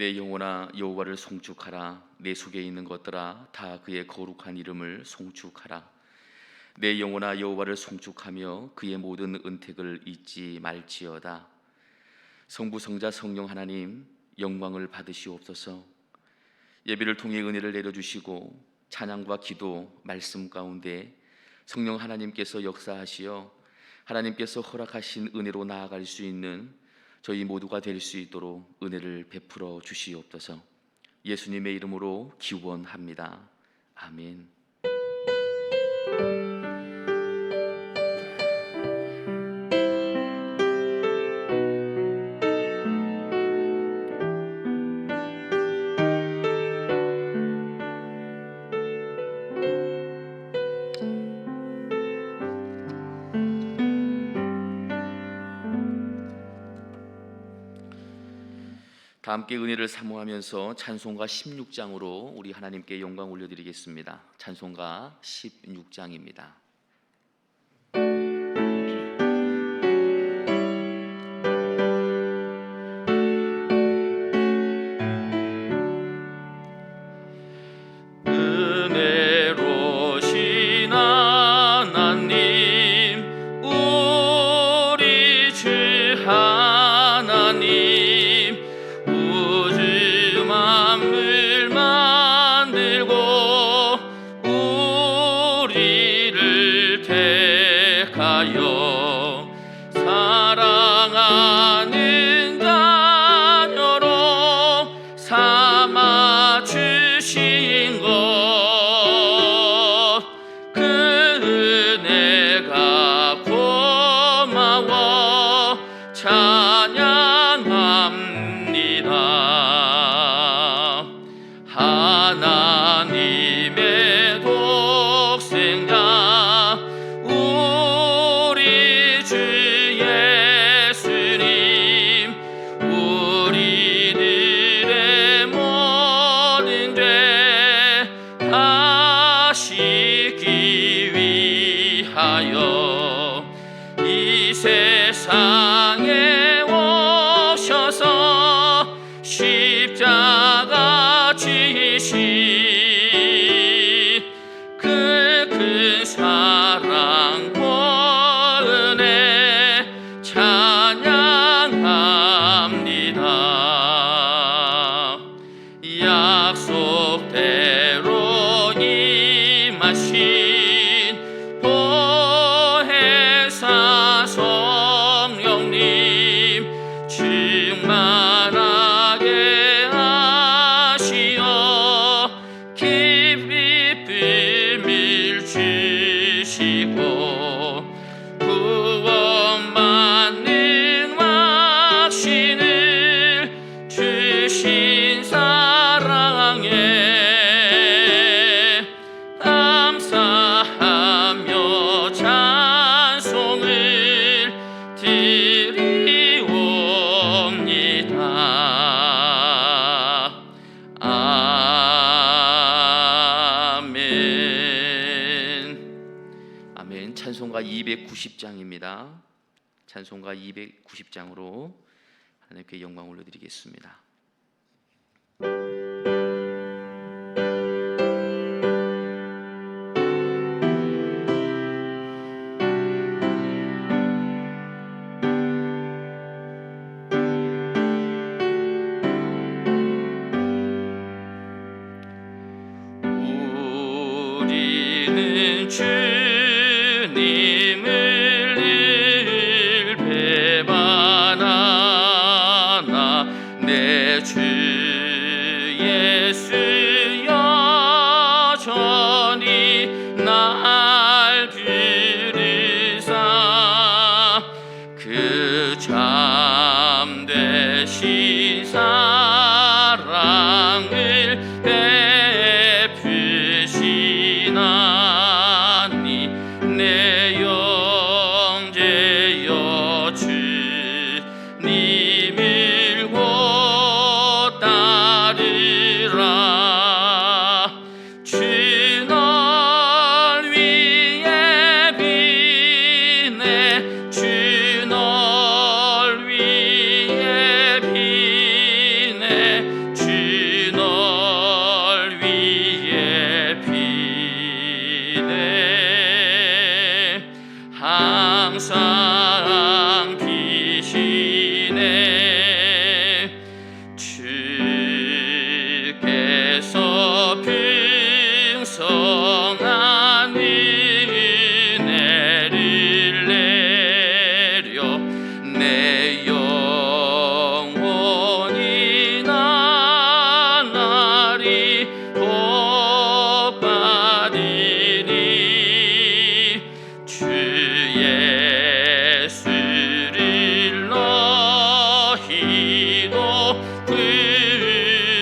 내 영혼아 여호와를 송축하라. 내 속에 있는 것들아 다 그의 거룩한 이름을 송축하라. 내 영혼아 여호와를 송축하며 그의 모든 은택을 잊지 말지어다. 성부 성자 성령 하나님, 영광을 받으시옵소서. 예배를 통해 은혜를 내려주시고 찬양과 기도, 말씀 가운데 성령 하나님께서 역사하시어 하나님께서 허락하신 은혜로 나아갈 수 있는 저희 모두가 될 수 있도록 은혜를 베풀어 주시옵소서. 예수님의 이름으로 기원합니다. 아멘. 다 함께 은혜를 사모하면서 찬송가 16장으로 우리 하나님께 영광 올려드리겠습니다. 찬송가 16장입니다. 은혜로신 하나님, 우리 주 하나님, 만물 만들고 우리를 택하여 사랑하는 자녀로 삼아 주신 것, 그 은혜가 고마워 찬양합니다. 하나님의 독생자 우리 주 예수님, 우리들의 모든 죄 다 씻기 위하여 이 세상에 오셔서 십자가 지신 그 큰 사랑과 은혜 찬양합니다. 약속대로 임하신 보혜사 성령님, 충만하게 하시어 깊이 쁨을 주시고 구원받는 확신을 주신 사랑에 감사하며 찬송을 드리옵니다. 아멘. 찬송가 290장입니다. 찬송가 290장으로 하나님께 영광 올려드리겠습니다. 우리는 주님을 늘 배반하나 내 주 예수 여전히 날 부르사 그 참되신 사랑을 베푸시나니 내 영제여 주님을 곧 따르라. 주 널 위해 비네, 주 널 위해 비네, 주 풍성한 은혜를 내려 내 영혼이 나날이 복받으니 주 예수를 너희도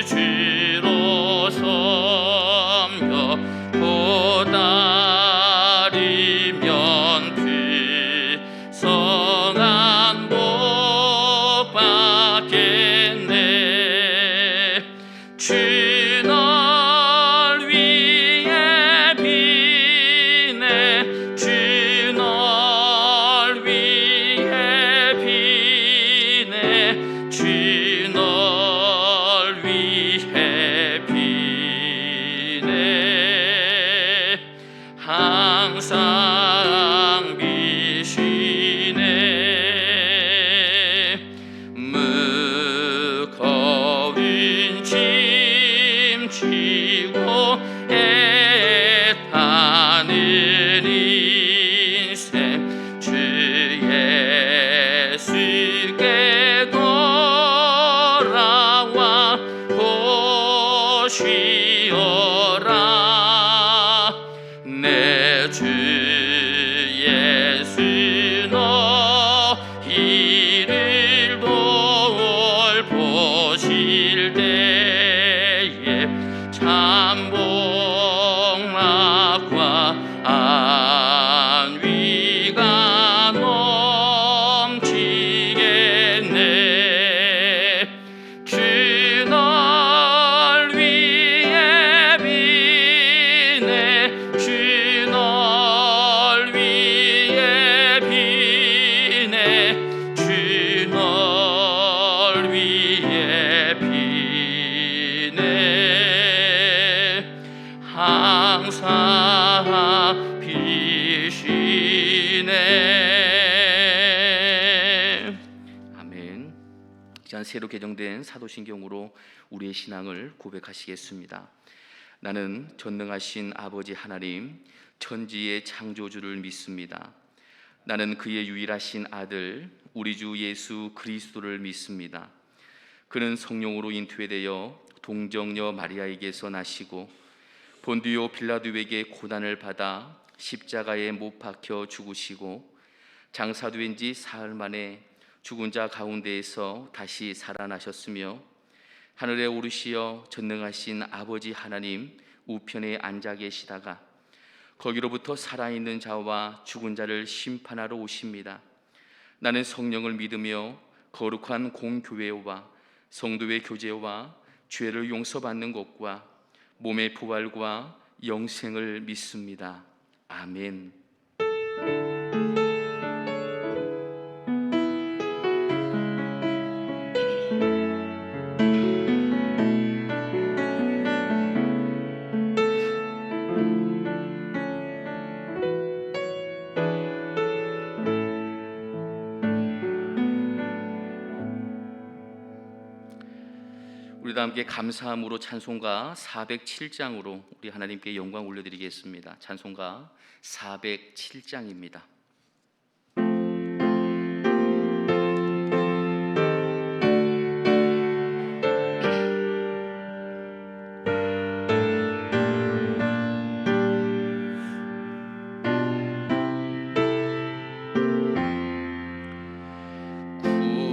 구주로 섬겨 보다리면 풍성한 복 받겠네. 주 널 위해 비네. 주 널 위해 비네. 주 널 위해 비네. 항상 비시네. 무거운 짐 지고 애타는 인생 주 예수께 돌아와 보시오라. 내 주 예수 너희를 돌보실 때에 참 복락과 안위가 넘치겠네. 주 널 위해 비네. 주 널 위해 비네. 주 널 위해 비네. 항상 비시네. 아멘. 이제 새로 개정된 사도신경으로 우리의 신앙을 고백하시겠습니다. 나는 전능하신 아버지 하나님, 천지의 창조주를 믿습니다. 나는 그의 유일하신 아들 우리 주 예수 그리스도를 믿습니다. 그는 성령으로 잉태되어 동정녀 마리아에게서 나시고 본디오 빌라도에게 고난을 받아 십자가에 못 박혀 죽으시고 장사된 지 사흘 만에 죽은 자 가운데에서 다시 살아나셨으며 하늘에 오르시어 전능하신 아버지 하나님 우편에 앉아 계시다가 거기로부터 살아있는 자와 죽은 자를 심판하러 오십니다. 나는 성령을 믿으며 거룩한 공교회와 성도의 교제와 죄를 용서받는 것과 몸의 부활과 영생을 믿습니다. 아멘. 우리 다 함께 감사함으로 찬송가 407장으로 우리 하나님께 영광 올려드리겠습니다. 찬송가 407장입니다.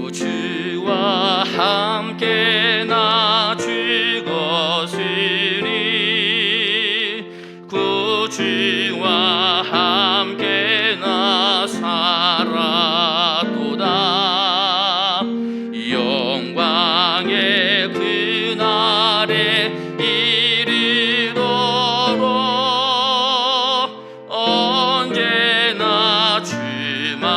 구주와 함께 나 죽었으니 구주와 함께 나 살았도다. 영광의 그날에 이르도록 언제나 주만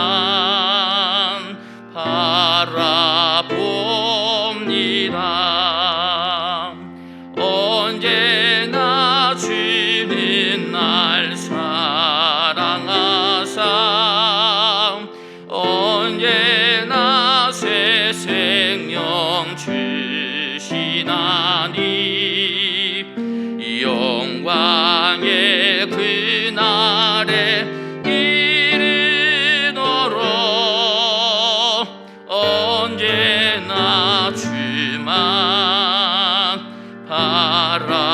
바라봅니다. 언제나 주는 날 사랑하사 언제나 새 생명 주시나니 바라봅니다.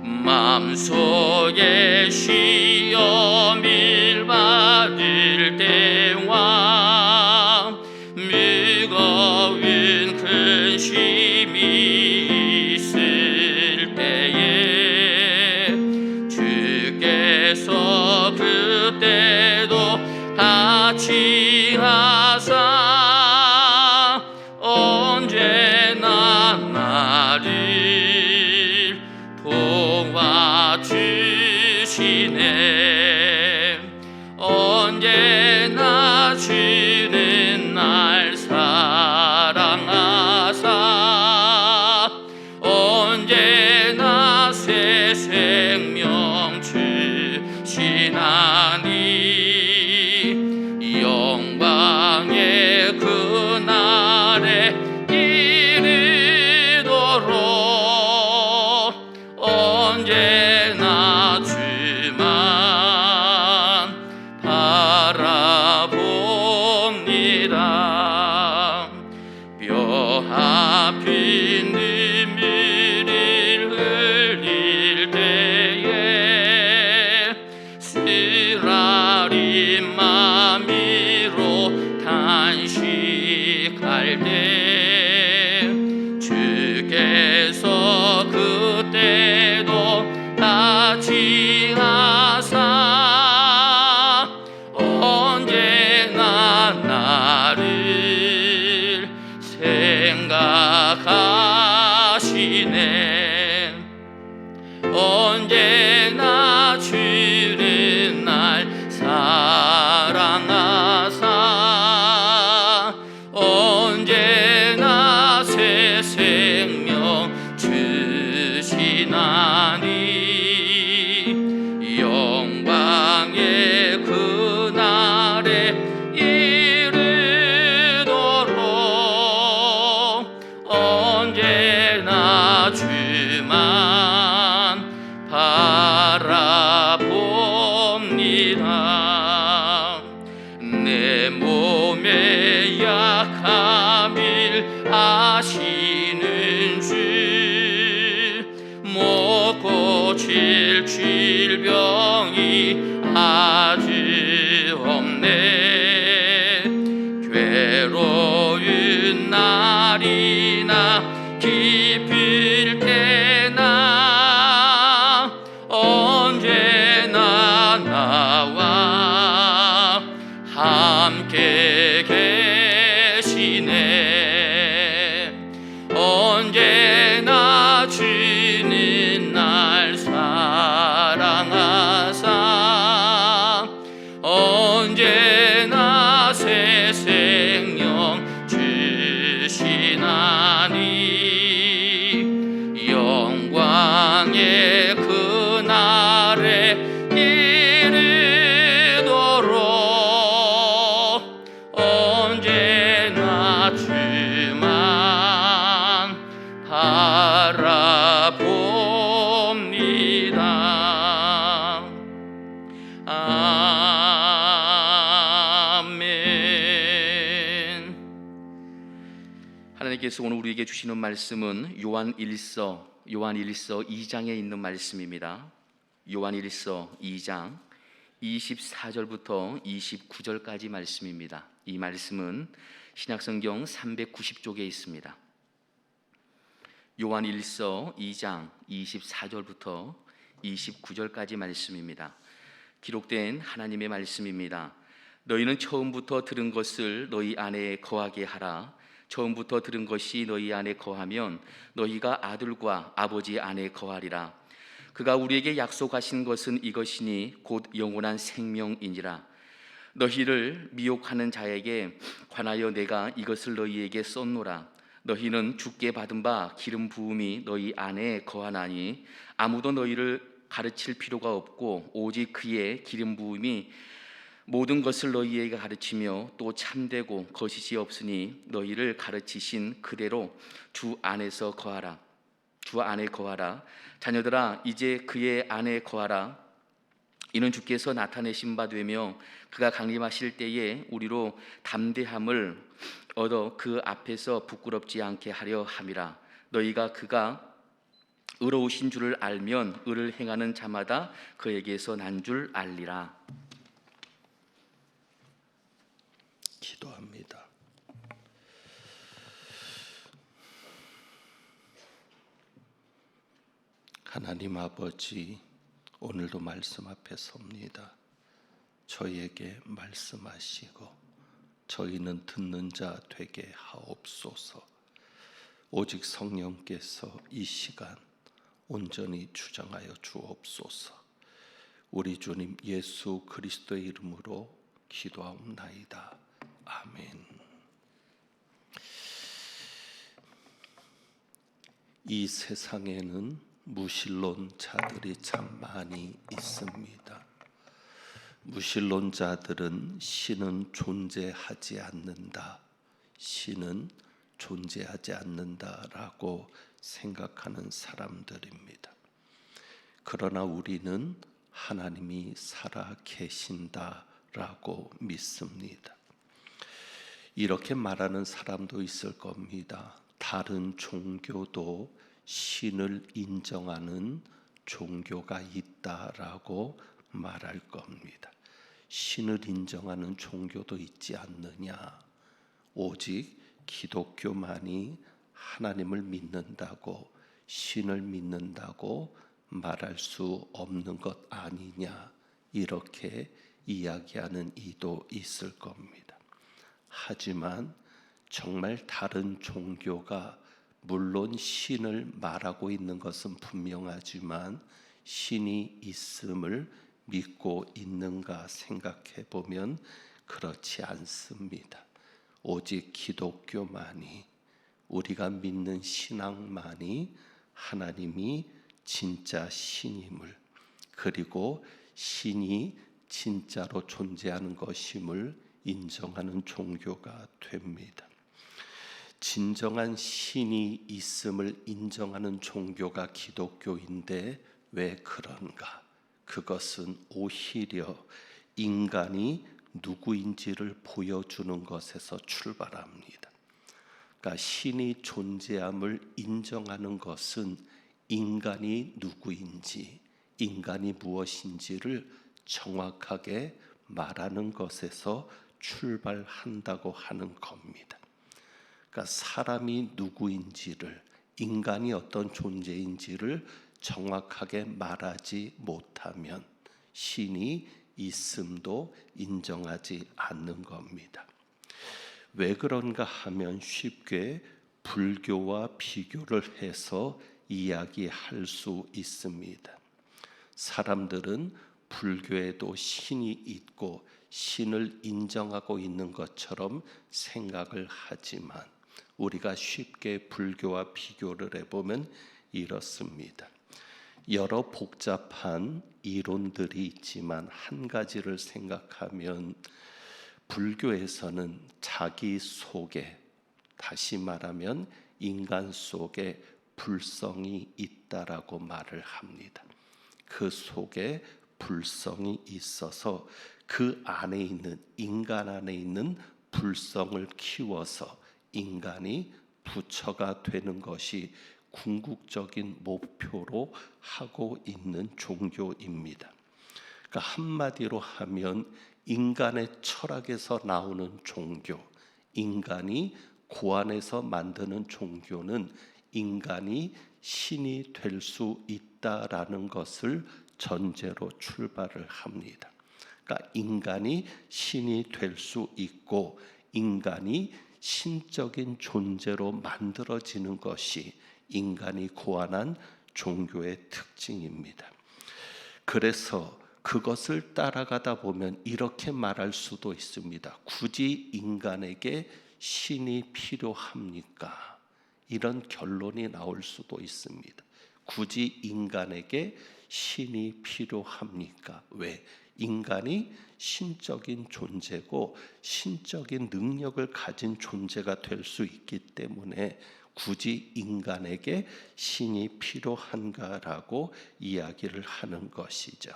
마음속에 시험을 받을 때와 무거운 근심이 있을 때에 주께서 그때도 같이 하사 언제나 나를 도와주시네. 언제나 주는 날 사랑하사 언제나 새 생명 주시나니 영광의 그날에 이르도록 언제나 주만 바라봅니다. 뼈 아픈 눈물을 흘릴 때에 쓰라린 마음으로 단식할 때 주께서 그때도 같이 하사 언제나 나를 생각하시네. 언제나 주는 날 사랑하사 언제나 새 생명 주시나니 영광의 그날에 이르도록 언제나 주만 바라봅니다. 내 몸의 약함을 아시는 주 못 고칠 질병이 아주 없네. 괴로운 날이나 기쁠 때나 언제나 나와 함께 계시네. 언제나 주는 날 사랑하사 언제나 새 생명 주시나니 영광의 그날에 이르도록 언제나 주만 바라봅니다. 아멘. 하나님께서 오늘 우리에게 주시는 말씀은 요한일서 2장에 있는 말씀입니다. 요한일서 2장 24절부터 29절까지 말씀입니다. 이 말씀은 신약성경 390쪽에 있습니다. 요한일서 2장 24절부터 29절까지 말씀입니다. 기록된 하나님의 말씀입니다. 너희는 처음부터 들은 것을 너희 안에 거하게 하라. 처음부터 들은 것이 너희 안에 거하면 너희가 아들과 아버지 안에 거하리라. 그가 우리에게 약속하신 것은 이것이니 곧 영원한 생명이니라. 너희를 미혹하는 자에게 관하여 내가 이것을 너희에게 썼노라. 너희는 주께 받은 바 기름 부음이 너희 안에 거하나니 아무도 너희를 가르칠 필요가 없고 오직 그의 기름 부음이 모든 것을 너희에게 가르치며 또 참되고 거짓이 없으니 너희를 가르치신 그대로 주 안에서 거하라. 주 안에 거하라. 자녀들아 이제 그의 안에 거하라. 이는 주께서 나타내신 바 되며 그가 강림하실 때에 우리로 담대함을 얻어 그 앞에서 부끄럽지 않게 하려 함이라. 너희가 그가 의로우신 줄을 알면 의를 행하는 자마다 그에게서 난 줄 알리라. 기도합니다. 하나님 아버지, 오늘도 말씀 앞에 섭니다. 저희에게 말씀하시고 저희는 듣는 자 되게 하옵소서. 오직 성령께서 이 시간 온전히 주장하여 주옵소서. 우리 주님 예수 그리스도의 이름으로 기도하옵나이다. 아멘. 이 세상에는 무신론자들이 참 많이 있습니다. 무신론자들은 신은 존재하지 않는다, 신은 존재하지 않는다라고 생각하는 사람들입니다. 그러나 우리는 하나님이 살아 계신다라고 믿습니다. 이렇게 말하는 사람도 있을 겁니다. 다른 종교도 신을 인정하는 종교가 있다라고 말할 겁니다. 신을 인정하는 종교도 있지 않느냐? 오직 기독교만이 하나님을 믿는다고, 신을 믿는다고 말할 수 없는 것 아니냐? 이렇게 이야기하는 이도 있을 겁니다. 하지만 정말 다른 종교가 물론 신을 말하고 있는 것은 분명하지만 신이 있음을 믿고 있는가 생각해 보면 그렇지 않습니다. 오직 기독교만이, 우리가 믿는 신앙만이 하나님이 진짜 신임을, 그리고 신이 진짜로 존재하는 것임을 인정하는 종교가 됩니다. 진정한 신이 있음을 인정하는 종교가 기독교인데 왜 그런가? 그것은 오히려 인간이 누구인지를 보여주는 것에서 출발합니다. 그러니까 신이 존재함을 인정하는 것은 인간이 누구인지, 인간이 무엇인지를 정확하게 말하는 것에서 출발한다고 하는 겁니다. 그러니까 사람이 누구인지를, 인간이 어떤 존재인지를 정확하게 말하지 못하면 신이 있음도 인정하지 않는 겁니다. 왜 그런가 하면 쉽게 불교와 비교를 해서 이야기할 수 있습니다. 사람들은 불교에도 신이 있고 신을 인정하고 있는 것처럼 생각을 하지만 우리가 쉽게 불교와 비교를 해보면 이렇습니다. 여러 복잡한 이론들이 있지만 한 가지를 생각하면 불교에서는 자기 속에, 다시 말하면 인간 속에 불성이 있다라고 말을 합니다. 그 속에 불성이 있어서 그 안에 있는, 인간 안에 있는 불성을 키워서 인간이 부처가 되는 것이 궁극적인 목표로 하고 있는 종교입니다. 그러니까 한마디로 하면 인간의 철학에서 나오는 종교, 인간이 고안해서 만드는 종교는 인간이 신이 될 수 있다라는 것을 전제로 출발을 합니다. 그러니까 인간이 신이 될 수 있고 인간이 신적인 존재로 만들어지는 것이 인간이 고안한 종교의 특징입니다. 그래서 그것을 따라가다 보면 이렇게 말할 수도 있습니다. 굳이 인간에게 신이 필요합니까? 이런 결론이 나올 수도 있습니다. 굳이 인간에게 신이 필요합니까? 왜? 인간이 신적인 존재고 신적인 능력을 가진 존재가 될 수 있기 때문에 굳이 인간에게 신이 필요한가라고 이야기를 하는 것이죠.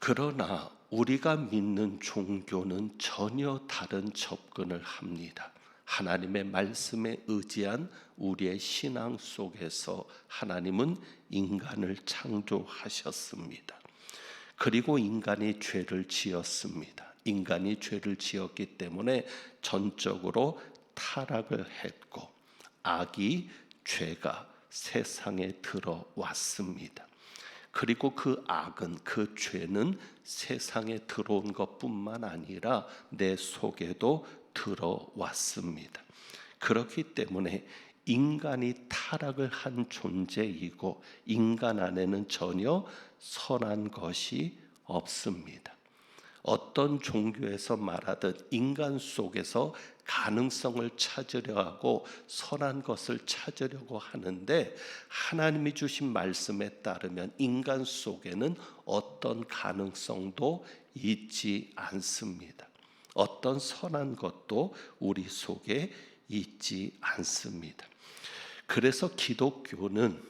그러나 우리가 믿는 종교는 전혀 다른 접근을 합니다. 하나님의 말씀에 의지한 우리의 신앙 속에서 하나님은 인간을 창조하셨습니다. 그리고 인간이 죄를 지었습니다. 인간이 죄를 지었기 때문에 전적으로 타락을 했고 악이, 죄가 세상에 들어왔습니다. 그리고 그 악은, 그 죄는 세상에 들어온 것뿐만 아니라 내 속에도 들어왔습니다. 그렇기 때문에 인간이 타락을 한 존재이고 인간 안에는 전혀 선한 것이 없습니다. 어떤 종교에서 말하듯 인간 속에서 가능성을 찾으려 하고 선한 것을 찾으려고 하는데, 하나님이 주신 말씀에 따르면 인간 속에는 어떤 가능성도 있지 않습니다. 어떤 선한 것도 우리 속에 있지 않습니다. 그래서 기독교는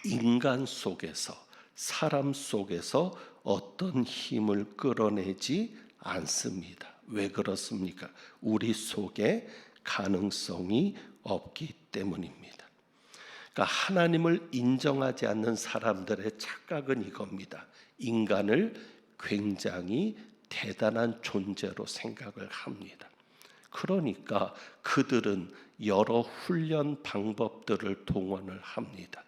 인간 속에서, 사람 속에서 어떤 힘을 끌어내지 않습니다. 왜 그렇습니까? 우리 속에 가능성이 없기 때문입니다. 그러니까 하나님을 인정하지 않는 사람들의 착각은 이겁니다. 인간을 굉장히 대단한 존재로 생각을 합니다. 그러니까 그들은 여러 훈련 방법들을 동원을 합니다.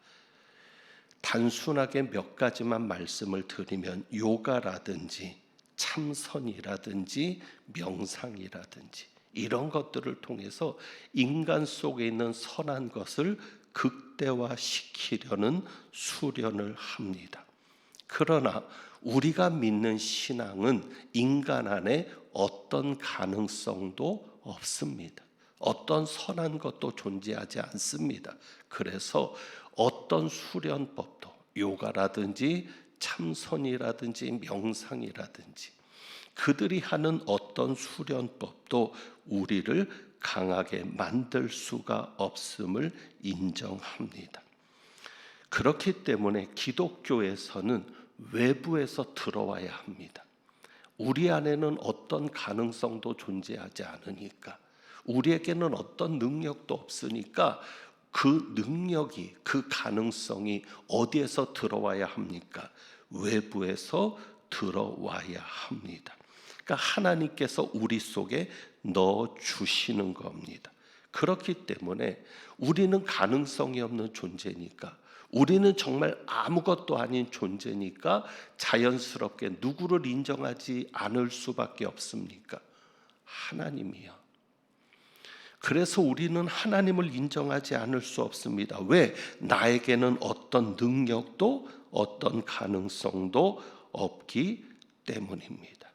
단순하게 몇 가지만 말씀을 드리면 요가라든지 참선이라든지 명상이라든지 이런 것들을 통해서 인간 속에 있는 선한 것을 극대화시키려는 수련을 합니다. 그러나 우리가 믿는 신앙은 인간 안에 어떤 가능성도 없습니다. 어떤 선한 것도 존재하지 않습니다. 그래서 어떤 수련법도, 요가라든지 참선이라든지 명상이라든지 그들이 하는 어떤 수련법도 우리를 강하게 만들 수가 없음을 인정합니다. 그렇기 때문에 기독교에서는 외부에서 들어와야 합니다. 우리 안에는 어떤 가능성도 존재하지 않으니까, 우리에게는 어떤 능력도 없으니까 그 능력이, 그 가능성이 어디에서 들어와야 합니까? 외부에서 들어와야 합니다. 그러니까 하나님께서 우리 속에 넣어 주시는 겁니다. 그렇기 때문에 우리는 가능성이 없는 존재니까, 우리는 정말 아무것도 아닌 존재니까 자연스럽게 누구를 인정하지 않을 수밖에 없습니까? 하나님이요. 그래서 우리는 하나님을 인정하지 않을 수 없습니다. 왜? 나에게는 어떤 능력도 어떤 가능성도 없기 때문입니다.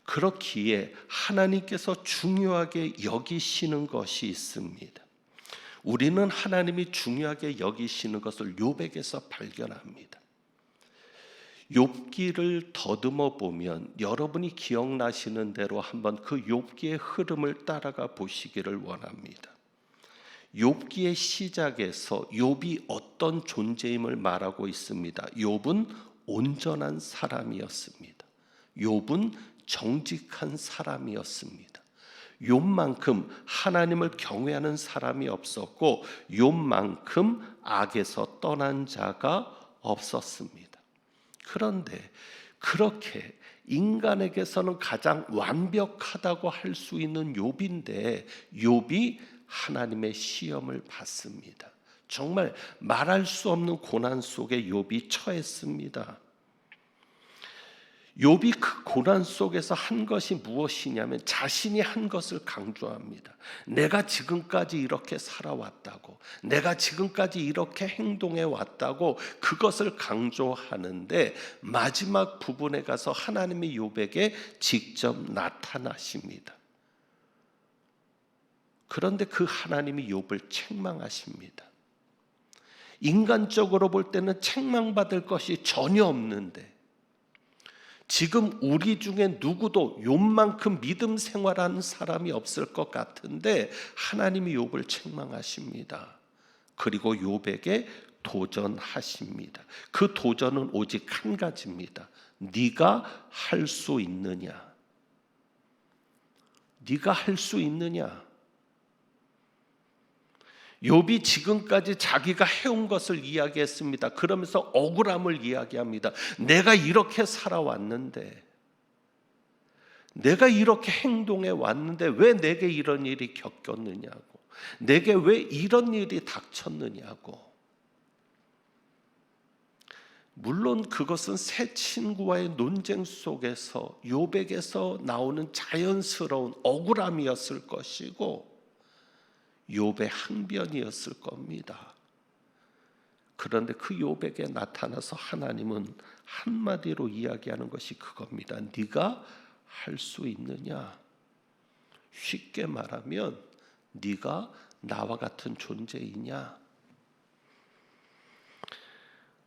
그렇기에 하나님께서 중요하게 여기시는 것이 있습니다. 우리는 하나님이 중요하게 여기시는 것을 욥에게서 발견합니다. 욥기를 더듬어 보면 여러분이 기억나시는 대로 한번 그 욥기의 흐름을 따라가 보시기를 원합니다. 욥기의 시작에서 욥이 어떤 존재임을 말하고 있습니다. 욥은 온전한 사람이었습니다. 욥은 정직한 사람이었습니다. 욥만큼 하나님을 경외하는 사람이 없었고 욥만큼 악에서 떠난 자가 없었습니다. 그런데 그렇게 인간에게서는 가장 완벽하다고 할 수 있는 욥인데 욥이 하나님의 시험을 받습니다. 정말 말할 수 없는 고난 속에 욥이 처했습니다. 욥이 그 고난 속에서 한 것이 무엇이냐면 자신이 한 것을 강조합니다. 내가 지금까지 이렇게 살아왔다고, 내가 지금까지 이렇게 행동해 왔다고 그것을 강조하는데 마지막 부분에 가서 하나님이 욥에게 직접 나타나십니다. 그런데 그 하나님이 욥을 책망하십니다. 인간적으로 볼 때는 책망받을 것이 전혀 없는데 지금 우리 중에 누구도 욥만큼 믿음 생활하는 사람이 없을 것 같은데 하나님이 욥을 책망하십니다. 그리고 욥에게 도전하십니다. 그 도전은 오직 한 가지입니다. 네가 할 수 있느냐? 네가 할 수 있느냐? 욥이 지금까지 자기가 해온 것을 이야기했습니다. 그러면서 억울함을 이야기합니다. 내가 이렇게 살아왔는데, 내가 이렇게 행동해 왔는데 왜 내게 이런 일이 겪였느냐고, 내게 왜 이런 일이 닥쳤느냐고. 물론 그것은 새 친구와의 논쟁 속에서 욥에게서 나오는 자연스러운 억울함이었을 것이고 욥의 항변이었을 겁니다. 그런데 그 욥에게 나타나서 하나님은 한마디로 이야기하는 것이 그겁니다. 네가 할 수 있느냐? 쉽게 말하면 네가 나와 같은 존재이냐?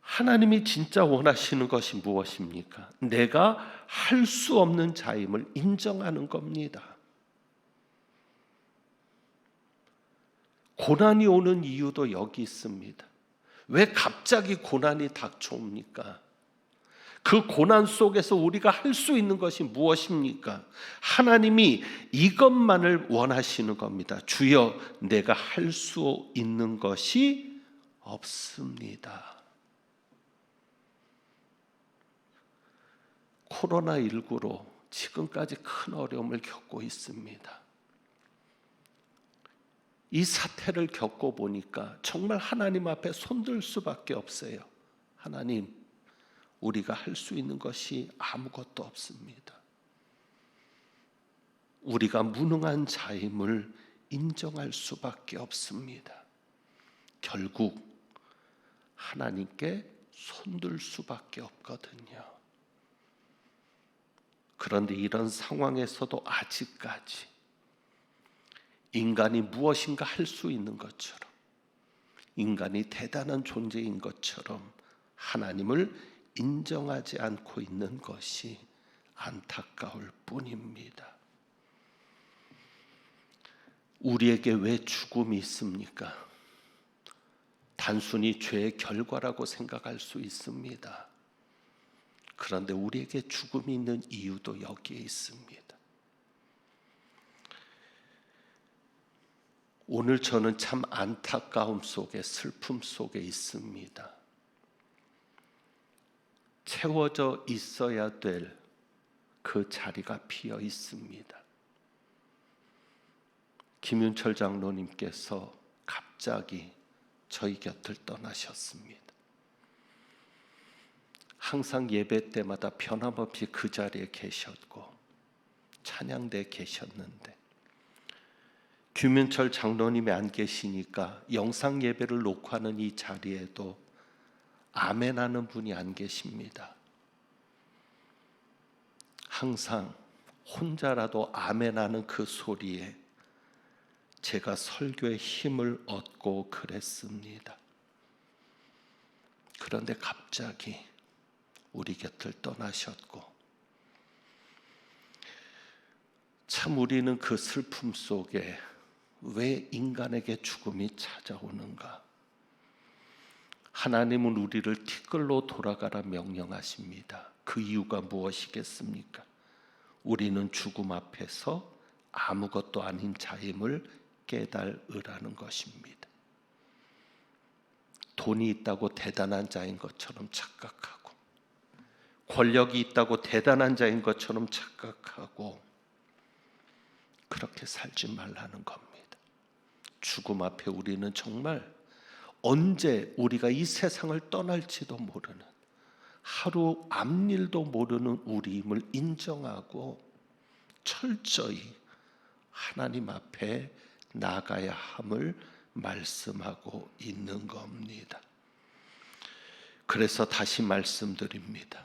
하나님이 진짜 원하시는 것이 무엇입니까? 내가 할 수 없는 자임을 인정하는 겁니다. 고난이 오는 이유도 여기 있습니다. 왜 갑자기 고난이 닥쳐옵니까? 그 고난 속에서 우리가 할 수 있는 것이 무엇입니까? 하나님이 이것만을 원하시는 겁니다. 주여, 내가 할 수 있는 것이 없습니다. 코로나19로 지금까지 큰 어려움을 겪고 있습니다. 이 사태를 겪어보니까 정말 하나님 앞에 손들 수밖에 없어요. 하나님, 우리가 할 수 있는 것이 아무것도 없습니다. 우리가 무능한 자임을 인정할 수밖에 없습니다. 결국 하나님께 손들 수밖에 없거든요. 그런데 이런 상황에서도 아직까지 인간이 무엇인가 할 수 있는 것처럼, 인간이 대단한 존재인 것처럼 하나님을 인정하지 않고 있는 것이 안타까울 뿐입니다. 우리에게 왜 죽음이 있습니까? 단순히 죄의 결과라고 생각할 수 있습니다. 그런데 우리에게 죽음이 있는 이유도 여기에 있습니다. 오늘 저는 참 안타까움 속에, 슬픔 속에 있습니다. 채워져 있어야 될 그 자리가 비어 있습니다. 김윤철 장로님께서 갑자기 저희 곁을 떠나셨습니다. 항상 예배 때마다 변함없이 그 자리에 계셨고 찬양대에 계셨는데 김윤철 장로님이 안 계시니까 영상 예배를 녹화하는 이 자리에도 아멘하는 분이 안 계십니다. 항상 혼자라도 아멘하는 그 소리에 제가 설교의 힘을 얻고 그랬습니다. 그런데 갑자기 우리 곁을 떠나셨고, 참 우리는 그 슬픔 속에 왜 인간에게 죽음이 찾아오는가? 하나님은 우리를 티끌로 돌아가라 명령하십니다. 그 이유가 무엇이겠습니까? 우리는 죽음 앞에서 아무것도 아닌 자임을 깨달으라는 것입니다. 돈이 있다고 대단한 자인 것처럼 착각하고, 권력이 있다고 대단한 자인 것처럼 착각하고, 그렇게 살지 말라는 겁니다. 죽음 앞에 우리는 정말 언제 우리가 이 세상을 떠날지도 모르는, 하루 앞일도 모르는 우리임을 인정하고 철저히 하나님 앞에 나가야 함을 말씀하고 있는 겁니다. 그래서 다시 말씀드립니다.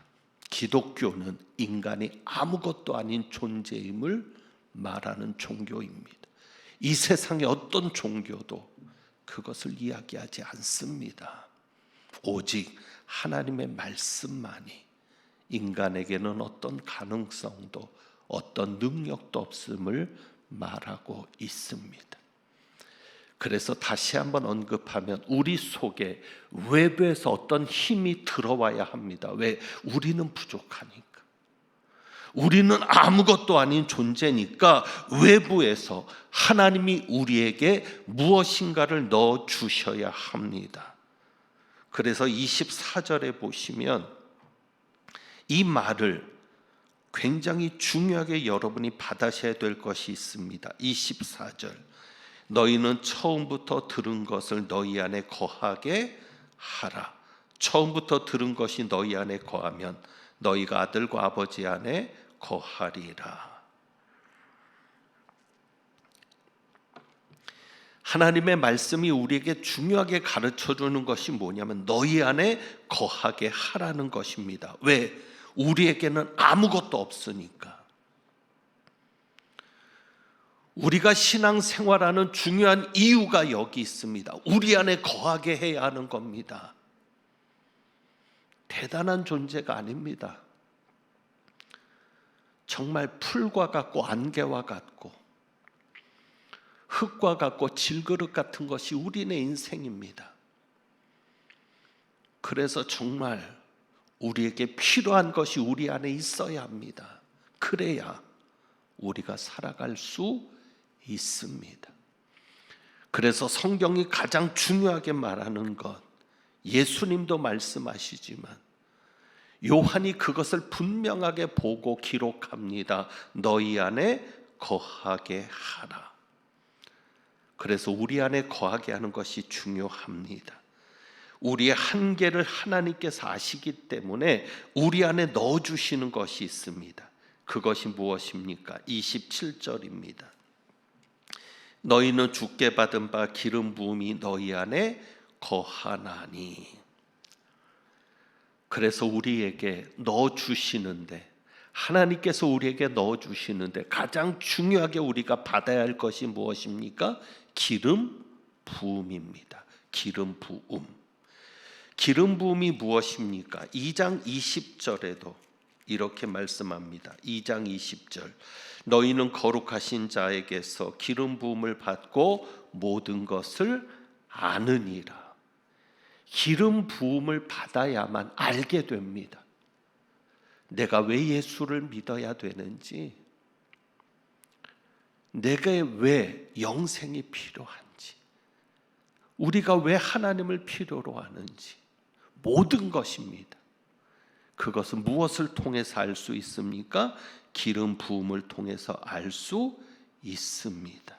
기독교는 인간이 아무것도 아닌 존재임을 말하는 종교입니다. 이 세상의 어떤 종교도 그것을 이야기하지 않습니다. 오직 하나님의 말씀만이 인간에게는 어떤 가능성도 어떤 능력도 없음을 말하고 있습니다. 그래서 다시 한번 언급하면 우리 속에 외부에서 어떤 힘이 들어와야 합니다. 왜? 우리는 부족하니까. 우리는 아무것도 아닌 존재니까 외부에서 하나님이 우리에게 무엇인가를 넣어 주셔야 합니다. 그래서 24절에 보시면 이 말을 굉장히 중요하게 여러분이 받으셔야 될 것이 있습니다. 24절. 너희는 처음부터 들은 것을 너희 안에 거하게 하라. 처음부터 들은 것이 너희 안에 거하면 너희가 아들과 아버지 안에 거하리라. 하나님의 말씀이 우리에게 중요하게 가르쳐 주는 것이 뭐냐면 너희 안에 거하게 하라는 것입니다. 왜? 우리에게는 아무것도 없으니까. 우리가 신앙생활하는 중요한 이유가 여기 있습니다. 우리 안에 거하게 해야 하는 겁니다. 대단한 존재가 아닙니다. 정말 풀과 같고 안개와 같고 흙과 같고 질그릇 같은 것이 우리네 인생입니다. 그래서 정말 우리에게 필요한 것이 우리 안에 있어야 합니다. 그래야 우리가 살아갈 수 있습니다. 그래서 성경이 가장 중요하게 말하는 것, 예수님도 말씀하시지만 요한이 그것을 분명하게 보고 기록합니다. 너희 안에 거하게 하라. 그래서 우리 안에 거하게 하는 것이 중요합니다. 우리의 한계를 하나님께서 아시기 때문에 우리 안에 넣어주시는 것이 있습니다. 그것이 무엇입니까? 27절입니다. 너희는 주께 받은 바 기름 부음이 너희 안에 거하나니. 그래서 우리에게 넣어주시는데, 하나님께서 우리에게 넣어주시는데 가장 중요하게 우리가 받아야 할 것이 무엇입니까? 기름 부음입니다. 기름 부음. 기름 부음이 무엇입니까? 2장 20절에도 이렇게 말씀합니다. 2장 20절. 너희는 거룩하신 자에게서 기름 부음을 받고 모든 것을 아느니라. 기름 부음을 받아야만 알게 됩니다. 내가 왜 예수를 믿어야 되는지, 내게 왜 영생이 필요한지, 우리가 왜 하나님을 필요로 하는지, 모든 것입니다. 그것은 무엇을 통해서 알 수 있습니까? 기름 부음을 통해서 알 수 있습니다.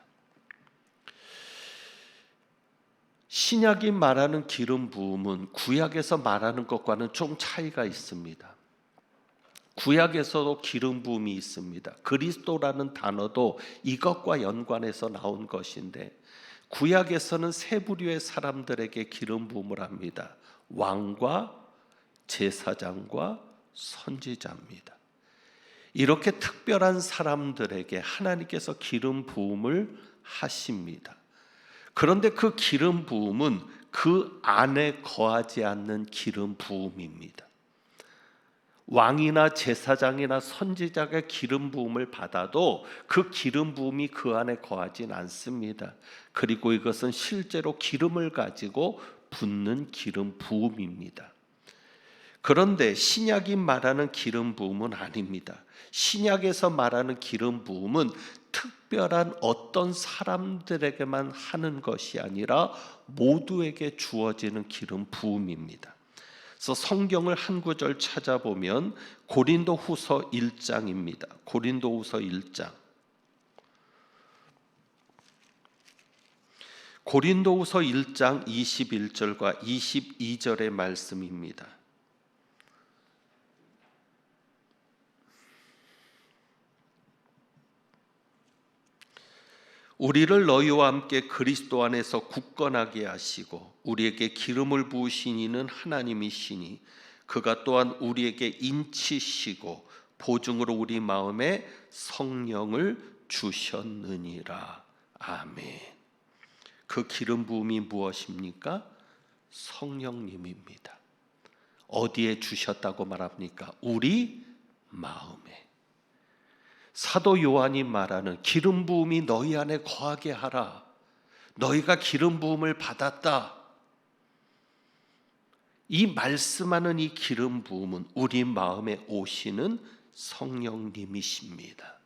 신약이 말하는 기름 부음은 구약에서 말하는 것과는 좀 차이가 있습니다. 구약에서도 기름 부음이 있습니다. 그리스도라는 단어도 이것과 연관해서 나온 것인데, 구약에서는 세 부류의 사람들에게 기름 부음을 합니다. 왕과 제사장과 선지자입니다. 이렇게 특별한 사람들에게 하나님께서 기름 부음을 하십니다. 그런데 그 기름 부음은 그 안에 거하지 않는 기름 부음입니다. 왕이나 제사장이나 선지자가 기름 부음을 받아도 그 기름 부음이 그 안에 거하진 않습니다. 그리고 이것은 실제로 기름을 가지고 붓는 기름 부음입니다. 그런데 신약이 말하는 기름 부음은 아닙니다. 신약에서 말하는 기름 부음은 특별한 어떤 사람들에게만 하는 것이 아니라 모두에게 주어지는 기름 부음입니다. 그래서 성경을 한 구절 찾아보면 고린도후서 1장입니다. 고린도후서 1장. 고린도후서 1장 21절과 22절의 말씀입니다. 우리를 너희와 함께 그리스도 안에서 굳건하게 하시고 우리에게 기름을 부으신 이는 하나님이시니 그가 또한 우리에게 인치시고 보증으로 우리 마음에 성령을 주셨느니라. 아멘. 그 기름 부음이 무엇입니까? 성령님입니다. 어디에 주셨다고 말합니까? 우리 마음에. 사도 요한이 말하는 기름 부음이 너희 안에 거하게 하라. 너희가 기름 부음을 받았다. 이 말씀하는 이 기름 부음은 우리 마음에 오시는 성령님이십니다.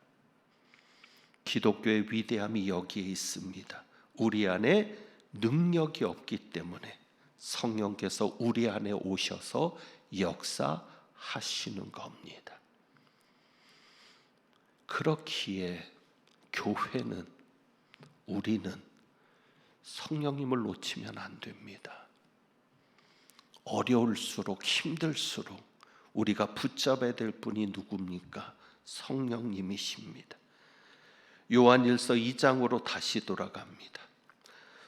기독교의 위대함이 여기에 있습니다. 우리 안에 능력이 없기 때문에 성령께서 우리 안에 오셔서 역사하시는 겁니다. 그렇기에 교회는, 우리는 성령님을 놓치면 안 됩니다. 어려울수록, 힘들수록 우리가 붙잡아야 될 분이 누굽니까? 성령님이십니다. 요한일서 2장으로 다시 돌아갑니다.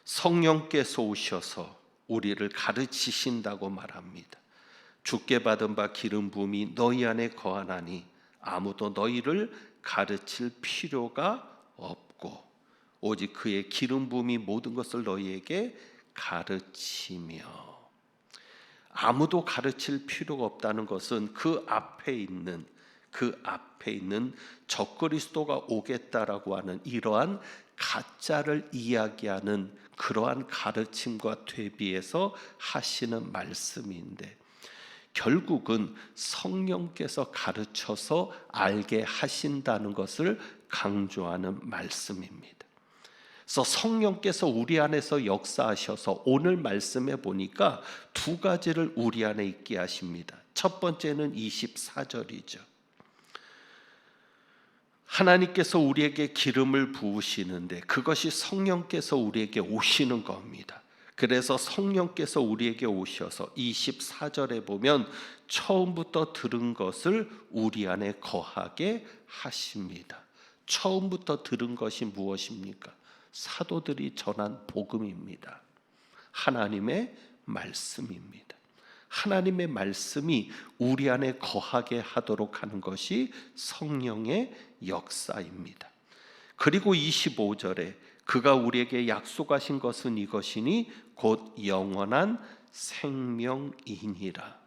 성령께서 오셔서 우리를 가르치신다고 말합니다. 주께 받은 바 기름 부음이 너희 안에 거하나니 아무도 너희를 가르칠 필요가 없고 오직 그의 기름 부음이 모든 것을 너희에게 가르치며. 아무도 가르칠 필요가 없다는 것은 그 앞에 있는 적그리스도가 오겠다라고 하는 이러한 가짜를 이야기하는 그러한 가르침과 대비해서 하시는 말씀인데, 결국은 성령께서 가르쳐서 알게 하신다는 것을 강조하는 말씀입니다. 그래서 성령께서 우리 안에서 역사하셔서 오늘 말씀에 보니까 두 가지를 우리 안에 있게 하십니다. 첫 번째는 24절이죠. 하나님께서 우리에게 기름을 부으시는데 그것이 성령께서 우리에게 오시는 겁니다. 그래서 성령께서 우리에게 오셔서 24절에 보면 처음부터 들은 것을 우리 안에 거하게 하십니다. 처음부터 들은 것이 무엇입니까? 사도들이 전한 복음입니다. 하나님의 말씀입니다. 하나님의 말씀이 우리 안에 거하게 하도록 하는 것이 성령의 역사입니다. 그리고 25절에 그가 우리에게 약속하신 것은 이것이니 곧 영원한 생명이니라.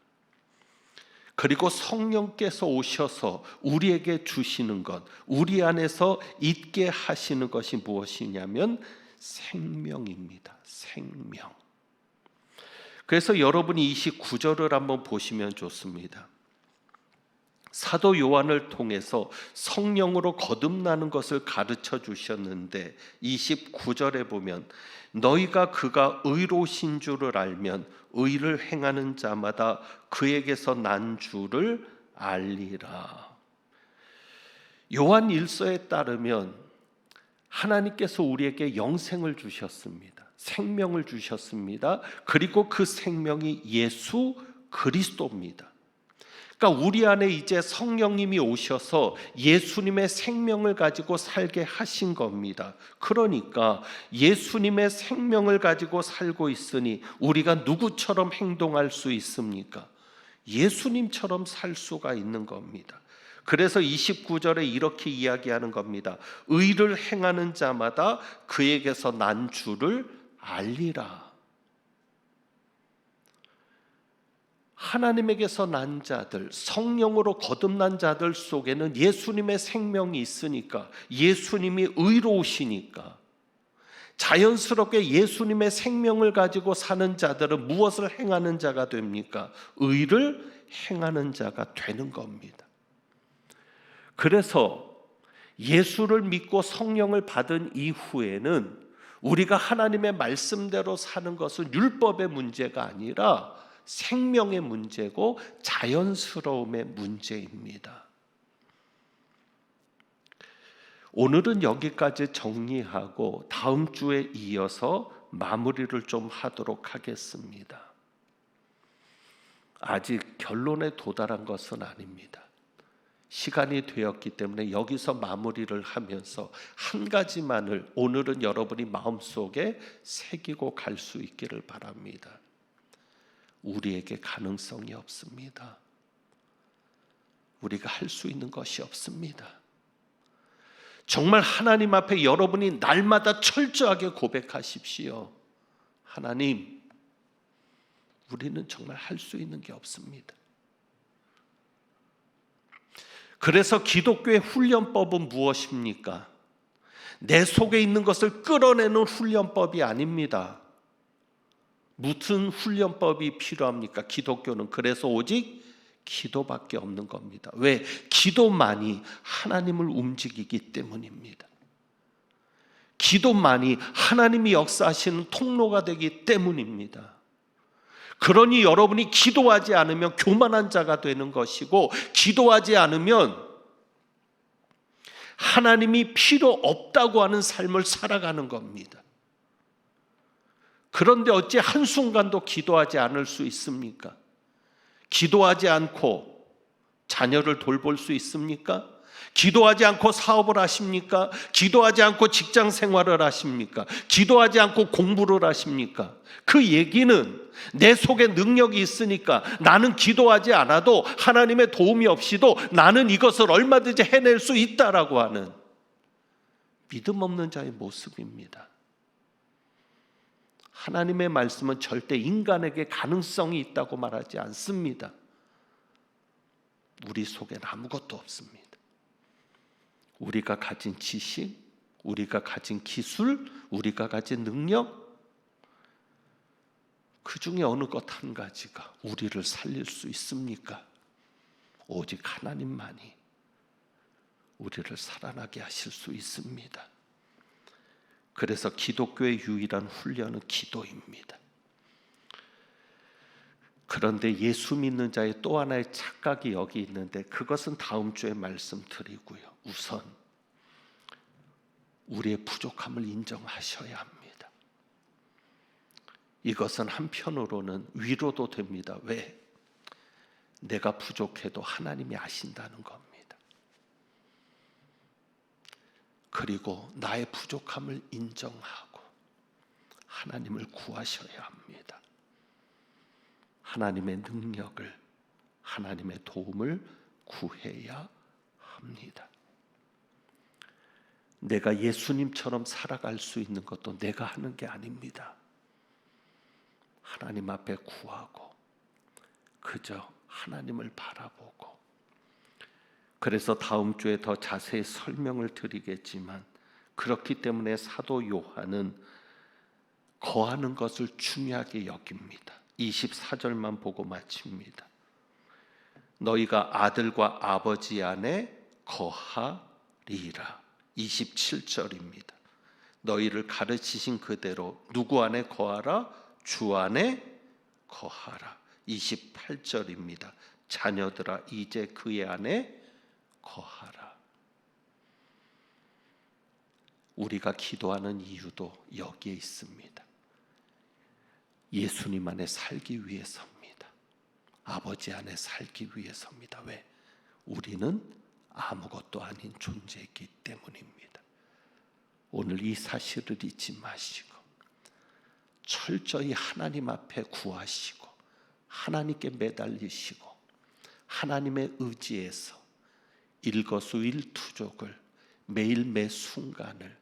그리고 성령께서 오셔서 우리에게 주시는 것, 우리 안에서 있게 하시는 것이 무엇이냐면 생명입니다. 생명. 그래서 여러분이 29절을 한번 보시면 좋습니다. 사도 요한을 통해서 성령으로 거듭나는 것을 가르쳐 주셨는데 29절에 보면 너희가 그가 의로우신 줄을 알면 의를 행하는 자마다 그에게서 난 줄을 알리라. 요한 1서에 따르면 하나님께서 우리에게 영생을 주셨습니다. 생명을 주셨습니다. 그리고 그 생명이 예수 그리스도입니다. 그러니까 우리 안에 이제 성령님이 오셔서 예수님의 생명을 가지고 살게 하신 겁니다. 그러니까 예수님의 생명을 가지고 살고 있으니 우리가 누구처럼 행동할 수 있습니까? 예수님처럼 살 수가 있는 겁니다. 그래서 29절에 이렇게 이야기하는 겁니다. 의를 행하는 자마다 그에게서 난 줄을 알리라. 하나님에게서 난 자들, 성령으로 거듭난 자들 속에는 예수님의 생명이 있으니까, 예수님이 의로우시니까 자연스럽게 예수님의 생명을 가지고 사는 자들은 무엇을 행하는 자가 됩니까? 의를 행하는 자가 되는 겁니다. 그래서 예수를 믿고 성령을 받은 이후에는 우리가 하나님의 말씀대로 사는 것은 율법의 문제가 아니라 생명의 문제고 자연스러움의 문제입니다. 오늘은 여기까지 정리하고 다음 주에 이어서 마무리를 좀 하도록 하겠습니다. 아직 결론에 도달한 것은 아닙니다. 시간이 되었기 때문에 여기서 마무리를 하면서 한 가지만을 오늘은 여러분이 마음속에 새기고 갈 수 있기를 바랍니다. 우리에게 가능성이 없습니다. 우리가 할 수 있는 것이 없습니다. 정말 하나님 앞에 여러분이 날마다 철저하게 고백하십시오. 하나님, 우리는 정말 할 수 있는 게 없습니다. 그래서 기독교의 훈련법은 무엇입니까? 내 속에 있는 것을 끌어내는 훈련법이 아닙니다. 무슨 훈련법이 필요합니까? 기독교는 그래서 오직 기도밖에 없는 겁니다. 왜? 기도만이 하나님을 움직이기 때문입니다. 기도만이 하나님이 역사하시는 통로가 되기 때문입니다. 그러니 여러분이 기도하지 않으면 교만한 자가 되는 것이고, 기도하지 않으면 하나님이 필요 없다고 하는 삶을 살아가는 겁니다. 그런데 어찌 한순간도 기도하지 않을 수 있습니까? 기도하지 않고 자녀를 돌볼 수 있습니까? 기도하지 않고 사업을 하십니까? 기도하지 않고 직장 생활을 하십니까? 기도하지 않고 공부를 하십니까? 그 얘기는 내 속에 능력이 있으니까 나는 기도하지 않아도, 하나님의 도움이 없이도 나는 이것을 얼마든지 해낼 수 있다라고 하는 믿음 없는 자의 모습입니다. 하나님의 말씀은 절대 인간에게 가능성이 있다고 말하지 않습니다. 우리 속엔 아무것도 없습니다. 우리가 가진 지식, 우리가 가진 기술, 우리가 가진 능력, 그 중에 어느 것 한 가지가 우리를 살릴 수 있습니까? 오직 하나님만이 우리를 살아나게 하실 수 있습니다. 그래서 기독교의 유일한 훈련은 기도입니다. 그런데 예수 믿는 자의 또 하나의 착각이 여기 있는데, 그것은 다음 주에 말씀드리고요. 우선 우리의 부족함을 인정하셔야 합니다. 이것은 한편으로는 위로도 됩니다. 왜? 내가 부족해도 하나님이 아신다는 겁니다. 그리고 나의 부족함을 인정하고 하나님을 구하셔야 합니다. 하나님의 능력을, 하나님의 도움을 구해야 합니다. 내가 예수님처럼 살아갈 수 있는 것도 내가 하는 게 아닙니다. 하나님 앞에 구하고 그저 하나님을 바라보고. 그래서 다음 주에 더 자세히 설명을 드리겠지만, 그렇기 때문에 사도 요한은 거하는 것을 중요하게 여깁니다. 24절만 보고 마칩니다. 너희가 아들과 아버지 안에 거하리라. 27절입니다. 너희를 가르치신 그대로 누구 안에 거하라? 주 안에 거하라. 28절입니다. 자녀들아 이제 그의 안에 거하라. 우리가 기도하는 이유도 여기에 있습니다. 예수님 안에 살기 위해서입니다. 아버지 안에 살기 위해서입니다. 왜? 우리는 아무것도 아닌 존재이기 때문입니다. 오늘 이 사실을 잊지 마시고 철저히 하나님 앞에 구하시고 하나님께 매달리시고 하나님의 의지에서 일거수일투족을 매일 매 순간을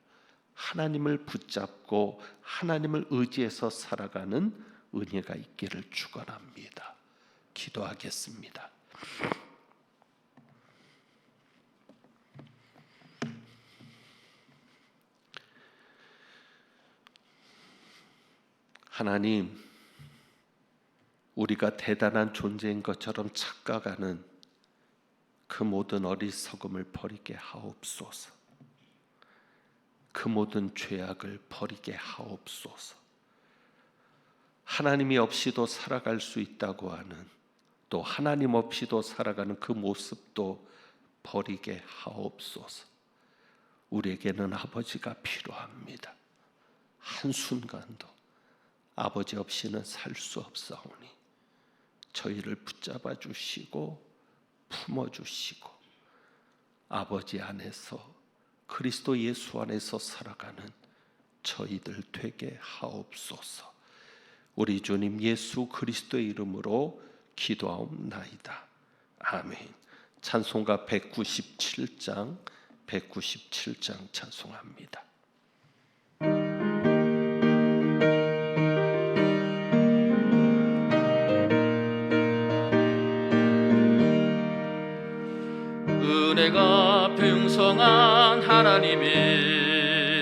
하나님을 붙잡고 하나님을 의지해서 살아가는 은혜가 있기를 축원합니다. 기도하겠습니다. 하나님, 우리가 대단한 존재인 것처럼 착각하는 그 모든 어리석음을 버리게 하옵소서. 그 모든 죄악을 버리게 하옵소서. 하나님이 없이도 살아갈 수 있다고 하는, 또 하나님 없이도 살아가는 그 모습도 버리게 하옵소서. 우리에게는 아버지가 필요합니다. 한순간도 아버지 없이는 살 수 없사오니 저희를 붙잡아 주시고 품어 주시고 아버지 안에서, 그리스도 예수 안에서 살아가는 저희들 되게 하옵소서. 우리 주님 예수 그리스도의 이름으로 기도하옵나이다. 아멘. 찬송가 197장 찬송합니다. 은혜가 풍성한 하나님이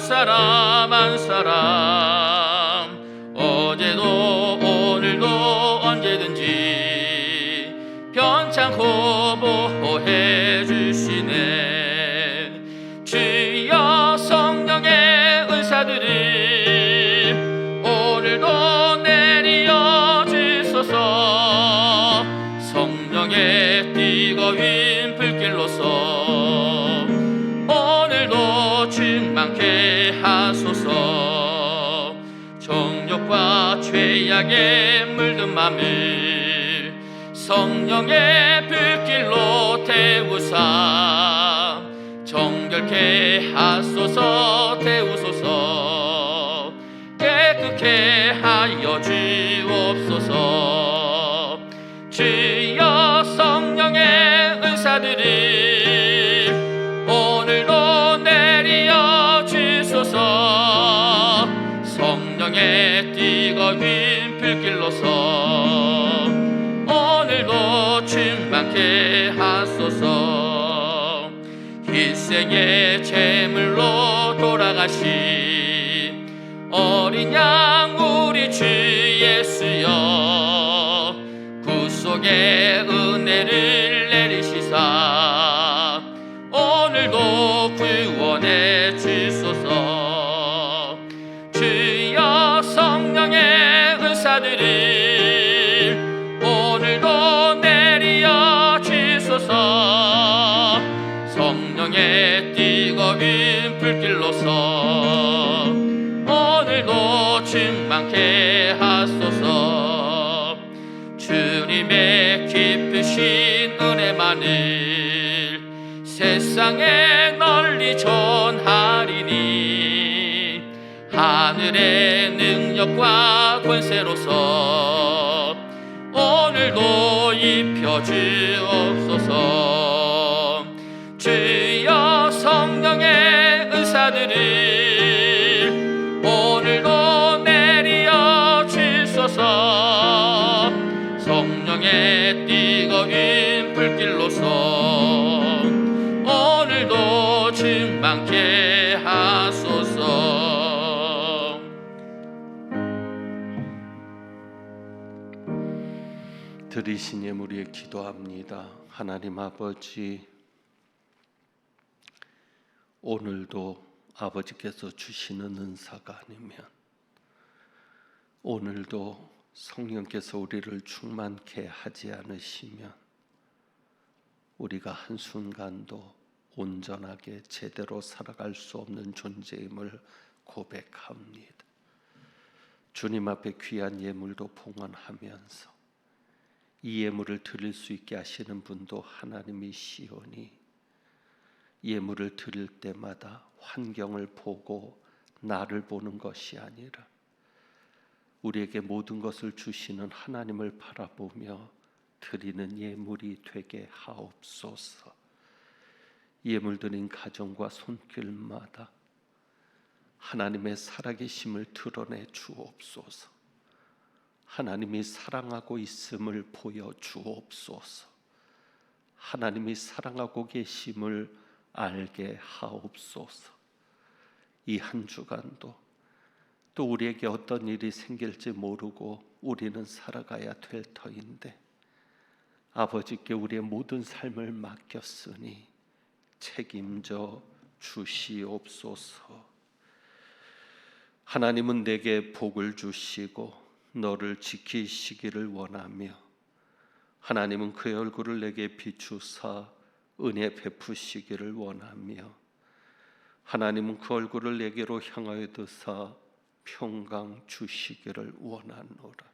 한 사람 어제도 오늘도 언제든지 편찮고 보호해 주시네. 주여 성령의 은사들을 오늘도 내리어 주소서. 성령의 뜨거운 불길로서 오늘도 충만케 하소서. 정욕과 죄악에 물든 맘을 성령의 불길로 태우사 정결케 하소서. 태우소서. 깨끗게 하여 주옵소서. 주여 성령의 은사들을 오늘도 내리어 주소서. 성령의 뜨거운 불길로서 오늘도 충만케 하소서. 일생의 제물로 돌아가신 어린 양 우리 주 예수여, 구속의 은혜를 내리시사 오늘도 구원해 주소서. 주여 성령의 은사들을 오늘도 내리어 주소서. 성령의 뜨거운 불길로서 오늘도 충만케 하소서. 주님의 깊으신 은혜만을 세상에 널리 전하리니 하늘의 능력과 권세로서 오늘도 입혀 주옵소서. 주여 성령의 은사들을 오늘도 내리어 주소서. 성령의 뜨거운 불길로서 오늘도 충만케 하소서. 드리신 예물에 기도합니다. 하나님 아버지, 오늘도 아버지께서 주시는 은사가 아니면, 오늘도 성령께서 우리를 충만케 하지 않으시면 우리가 한순간도 온전하게 제대로 살아갈 수 없는 존재임을 고백합니다. 주님 앞에 귀한 예물도 봉헌하면서 이 예물을 드릴 수 있게 하시는 분도 하나님이시오니 예물을 드릴 때마다 환경을 보고 나를 보는 것이 아니라 우리에게 모든 것을 주시는 하나님을 바라보며 드리는 예물이 되게 하옵소서. 예물 드린 가정과 손길마다 하나님의 살아계심을 드러내 주옵소서. 하나님이 사랑하고 있음을 보여 주옵소서. 하나님이 사랑하고 계심을 알게 하옵소서. 이 한 주간도 또 우리에게 어떤 일이 생길지 모르고 우리는 살아가야 될 터인데 아버지께 우리의 모든 삶을 맡겼으니 책임져 주시옵소서. 하나님은 내게 복을 주시고 너를 지키시기를 원하며 하나님은 그의 얼굴을 내게 비추사 은혜 베푸시기를 원하며 하나님은 그 얼굴을 내게로 향하여 드사 평강 주시기를 원하노라.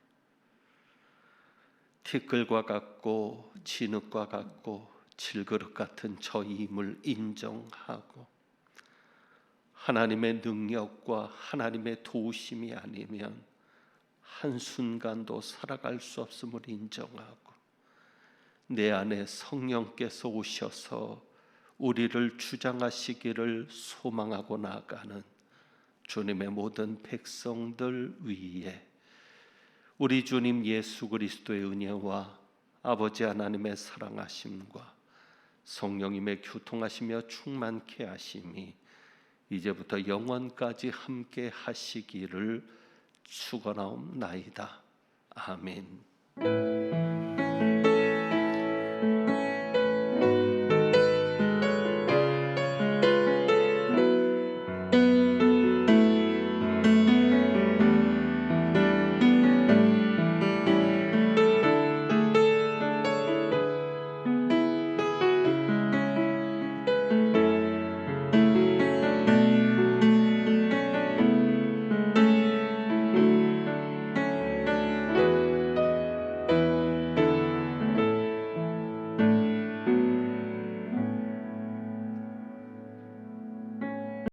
티끌과 같고 진흙과 같고 질그릇 같은 저임을 인정하고 하나님의 능력과 하나님의 도우심이 아니면 한순간도 살아갈 수 없음을 인정하고 내 안에 성령께서 오셔서 우리를 주장하시기를 소망하고 나아가는 주님의 모든 백성들 위에 우리 주님 예수 그리스도의 은혜와 아버지 하나님의 사랑하심과 성령님의 교통하시며 충만케 하심이 이제부터 영원까지 함께 하시기를 축원하옵나이다. 아멘.